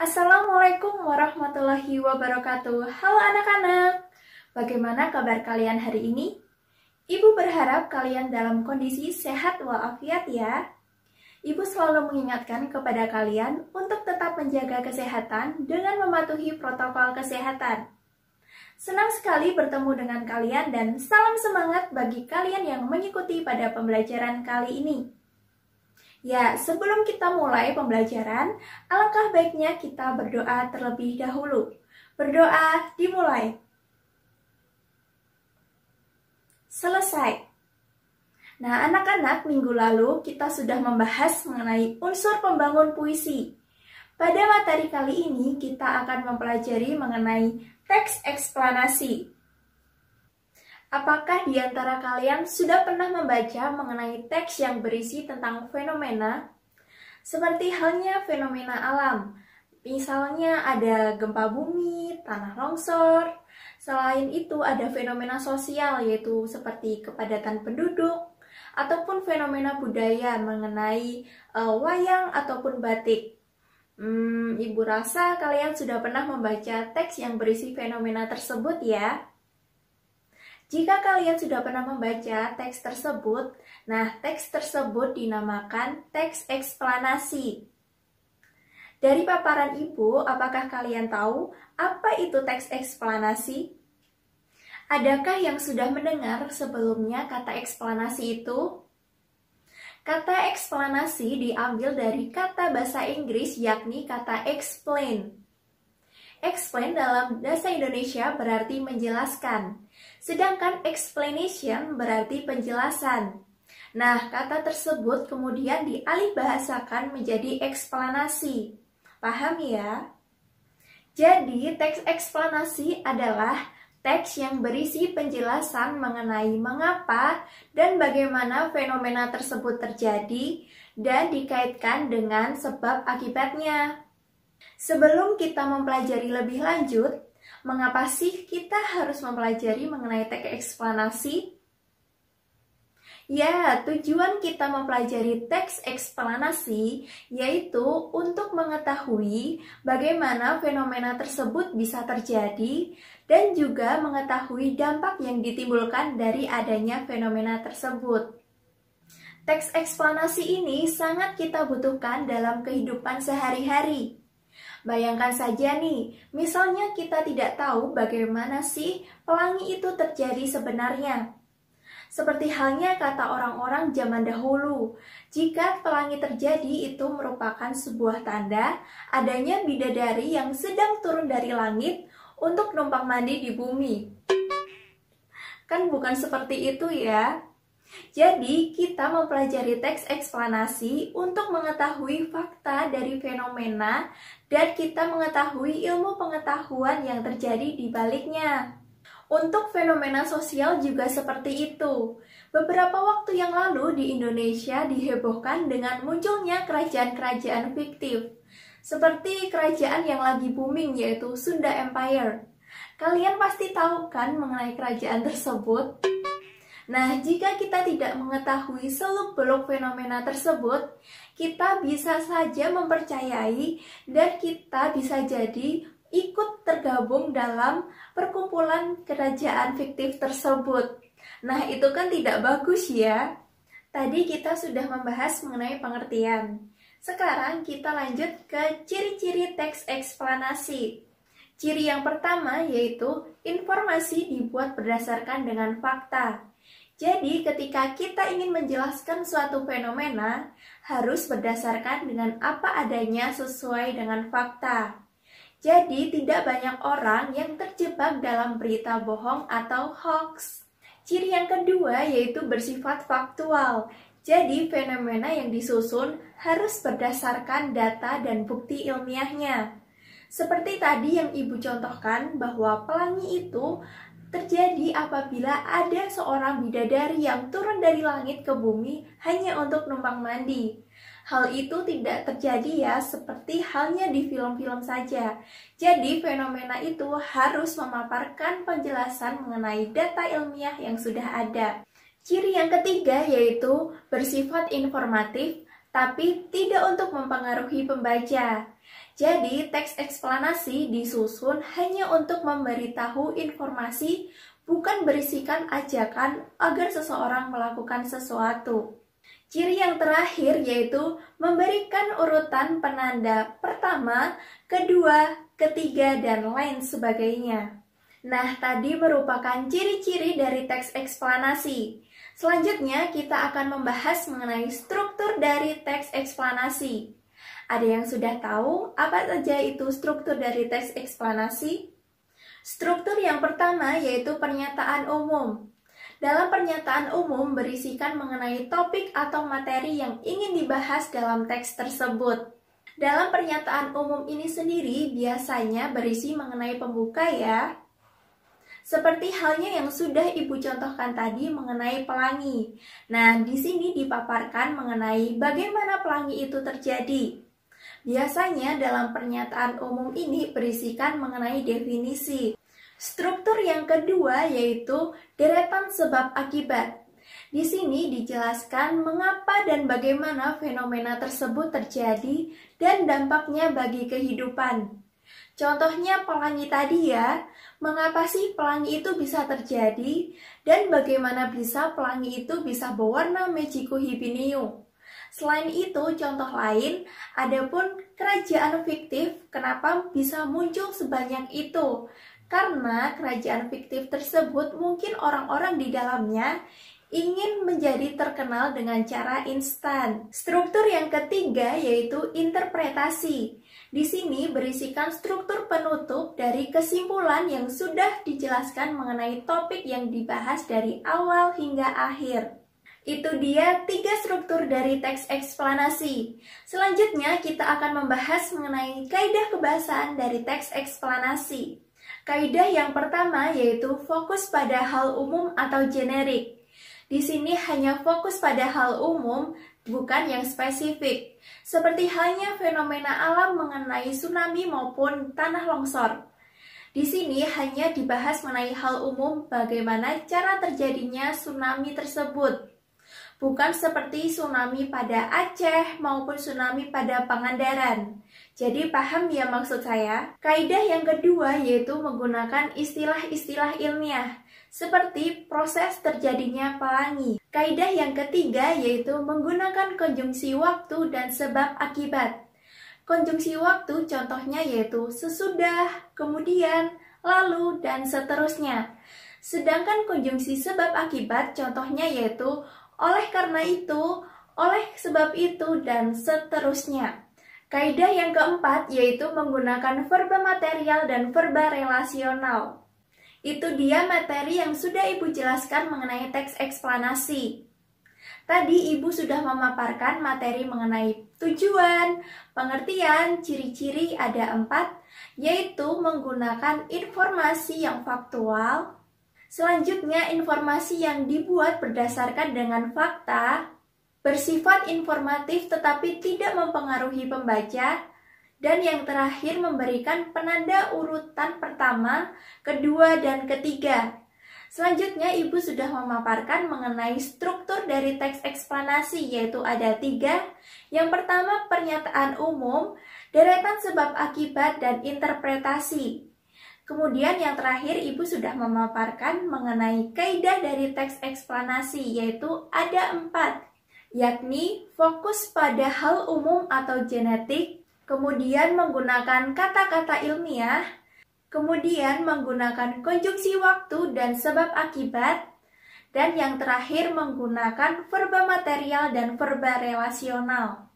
Assalamualaikum warahmatullahi wabarakatuh. Halo anak-anak, bagaimana kabar kalian hari ini? Ibu berharap kalian dalam kondisi sehat walafiat ya. Ibu selalu mengingatkan kepada kalian untuk tetap menjaga kesehatan dengan mematuhi protokol kesehatan. Senang sekali bertemu dengan kalian dan salam semangat bagi kalian yang mengikuti pada pembelajaran kali ini. Ya, sebelum kita mulai pembelajaran, alangkah baiknya kita berdoa terlebih dahulu. Berdoa dimulai. Selesai. Nah, anak-anak, minggu lalu kita sudah membahas mengenai unsur pembangun puisi. Pada materi kali ini, kita akan mempelajari mengenai teks eksplanasi. Apakah di antara kalian sudah pernah membaca mengenai teks yang berisi tentang fenomena? Seperti halnya fenomena alam. Misalnya ada gempa bumi, tanah longsor. Selain itu ada fenomena sosial yaitu seperti kepadatan penduduk ataupun fenomena budaya mengenai wayang ataupun batik. Ibu rasa kalian sudah pernah membaca teks yang berisi fenomena tersebut ya. Jika kalian sudah pernah membaca teks tersebut, nah teks tersebut dinamakan teks eksplanasi. Dari paparan ibu, apakah kalian tahu apa itu teks eksplanasi? Adakah yang sudah mendengar sebelumnya kata eksplanasi itu? Kata eksplanasi diambil dari kata bahasa Inggris yakni kata explain. Explain dalam bahasa Indonesia berarti menjelaskan, sedangkan explanation berarti penjelasan. Nah, kata tersebut kemudian dialihbahasakan menjadi eksplanasi. Paham ya? Jadi, teks eksplanasi adalah teks yang berisi penjelasan mengenai mengapa dan bagaimana fenomena tersebut terjadi dan dikaitkan dengan sebab akibatnya. Sebelum kita mempelajari lebih lanjut, mengapa sih kita harus mempelajari mengenai teks eksplanasi? Ya, tujuan kita mempelajari teks eksplanasi yaitu untuk mengetahui bagaimana fenomena tersebut bisa terjadi dan juga mengetahui dampak yang ditimbulkan dari adanya fenomena tersebut. Teks eksplanasi ini sangat kita butuhkan dalam kehidupan sehari-hari. Bayangkan saja nih, misalnya kita tidak tahu bagaimana sih pelangi itu terjadi sebenarnya. Seperti halnya kata orang-orang zaman dahulu, jika pelangi terjadi itu merupakan sebuah tanda adanya bidadari yang sedang turun dari langit untuk numpang mandi di bumi. Kan bukan seperti itu ya. Jadi, kita mempelajari teks eksplanasi untuk mengetahui fakta dari fenomena dan kita mengetahui ilmu pengetahuan yang terjadi di baliknya. Untuk fenomena sosial juga seperti itu. Beberapa waktu yang lalu di Indonesia dihebohkan dengan munculnya kerajaan-kerajaan fiktif. Seperti kerajaan yang lagi booming yaitu Sunda Empire. Kalian pasti tahu kan mengenai kerajaan tersebut? Nah, jika kita tidak mengetahui seluk-beluk fenomena tersebut, kita bisa saja mempercayai dan kita bisa jadi ikut tergabung dalam perkumpulan kerajaan fiktif tersebut. Nah, itu kan tidak bagus ya. Tadi kita sudah membahas mengenai pengertian. Sekarang kita lanjut ke ciri-ciri teks eksplanasi. Ciri yang pertama yaitu informasi dibuat berdasarkan dengan fakta. Jadi, ketika kita ingin menjelaskan suatu fenomena, harus berdasarkan dengan apa adanya sesuai dengan fakta. Jadi, tidak banyak orang yang terjebak dalam berita bohong atau hoax. Ciri yang kedua yaitu bersifat faktual. Jadi, fenomena yang disusun harus berdasarkan data dan bukti ilmiahnya. Seperti tadi yang Ibu contohkan bahwa pelangi itu terjadi apabila ada seorang bidadari yang turun dari langit ke bumi hanya untuk numpang mandi. Hal itu tidak terjadi ya, seperti halnya di film-film saja. Jadi fenomena itu harus memaparkan penjelasan mengenai data ilmiah yang sudah ada. Ciri yang ketiga yaitu bersifat informatif tapi tidak untuk mempengaruhi pembaca. Jadi, teks eksplanasi disusun hanya untuk memberitahu informasi, bukan berisikan ajakan agar seseorang melakukan sesuatu. Ciri yang terakhir yaitu memberikan urutan penanda pertama, kedua, ketiga, dan lain sebagainya. Nah, tadi merupakan ciri-ciri dari teks eksplanasi. Selanjutnya, kita akan membahas mengenai struktur dari teks eksplanasi. Ada yang sudah tahu apa saja itu struktur dari teks eksplanasi? Struktur yang pertama yaitu pernyataan umum. Dalam pernyataan umum berisikan mengenai topik atau materi yang ingin dibahas dalam teks tersebut. Dalam pernyataan umum ini sendiri biasanya berisi mengenai pembuka ya. Seperti halnya yang sudah Ibu contohkan tadi mengenai pelangi. Nah, di sini dipaparkan mengenai bagaimana pelangi itu terjadi. Biasanya dalam pernyataan umum ini berisikan mengenai definisi. Struktur yang kedua yaitu deretan sebab akibat. Di sini dijelaskan mengapa dan bagaimana fenomena tersebut terjadi dan dampaknya bagi kehidupan. Contohnya pelangi tadi ya, mengapa sih pelangi itu bisa terjadi dan bagaimana bisa pelangi itu bisa berwarna Mechiko Hibiniu. Selain itu, contoh lain, adapun kerajaan fiktif, kenapa bisa muncul sebanyak itu? Karena kerajaan fiktif tersebut mungkin orang-orang di dalamnya ingin menjadi terkenal dengan cara instan. Struktur yang ketiga yaitu interpretasi. Di sini berisikan struktur penutup dari kesimpulan yang sudah dijelaskan mengenai topik yang dibahas dari awal hingga akhir. Itu dia 3 struktur dari teks eksplanasi. Selanjutnya kita akan membahas mengenai kaidah kebahasaan dari teks eksplanasi. Kaidah yang pertama yaitu fokus pada hal umum atau generik. Di sini hanya fokus pada hal umum, bukan yang spesifik. Seperti halnya fenomena alam mengenai tsunami maupun tanah longsor. Di sini hanya dibahas mengenai hal umum bagaimana cara terjadinya tsunami tersebut. Bukan seperti tsunami pada Aceh maupun tsunami pada Pangandaran. Jadi paham ya maksud saya? Kaidah yang kedua yaitu menggunakan istilah-istilah ilmiah, seperti proses terjadinya pelangi. Kaidah yang ketiga yaitu menggunakan konjungsi waktu dan sebab akibat. Konjungsi waktu contohnya yaitu sesudah, kemudian, lalu, dan seterusnya. Sedangkan konjungsi sebab akibat contohnya yaitu oleh karena itu, oleh sebab itu, dan seterusnya. Kaidah yang keempat yaitu menggunakan verba material dan verba relasional. Itu dia materi yang sudah Ibu jelaskan mengenai teks eksplanasi. Tadi Ibu sudah memaparkan materi mengenai tujuan, pengertian, ciri-ciri ada 4, yaitu menggunakan informasi yang faktual. Selanjutnya, informasi yang dibuat berdasarkan dengan fakta, bersifat informatif tetapi tidak mempengaruhi pembaca, dan yang terakhir memberikan penanda urutan pertama, kedua, dan ketiga. Selanjutnya, Ibu sudah memaparkan mengenai struktur dari teks eksplanasi, yaitu ada 3. Yang pertama, pernyataan umum, deretan sebab akibat, dan interpretasi. Kemudian yang terakhir Ibu sudah memaparkan mengenai kaidah dari teks eksplanasi yaitu ada 4, yakni fokus pada hal umum atau genetik, kemudian menggunakan kata-kata ilmiah, kemudian menggunakan konjungsi waktu dan sebab akibat, dan yang terakhir menggunakan verba material dan verba relasional.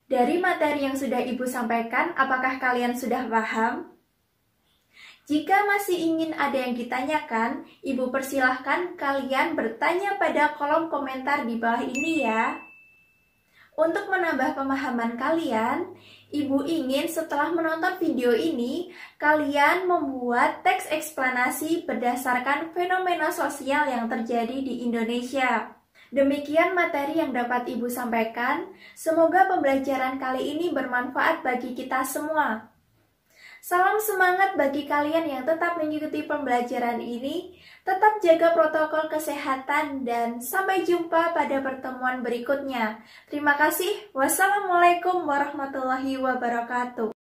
Dari materi yang sudah Ibu sampaikan, apakah kalian sudah paham? Jika masih ingin ada yang ditanyakan, Ibu persilahkan kalian bertanya pada kolom komentar di bawah ini ya. Untuk menambah pemahaman kalian, Ibu ingin setelah menonton video ini, kalian membuat teks eksplanasi berdasarkan fenomena sosial yang terjadi di Indonesia. Demikian materi yang dapat Ibu sampaikan. Semoga pembelajaran kali ini bermanfaat bagi kita semua. Salam semangat bagi kalian yang tetap mengikuti pembelajaran ini. Tetap jaga protokol kesehatan dan sampai jumpa pada pertemuan berikutnya. Terima kasih. Wassalamualaikum warahmatullahi wabarakatuh.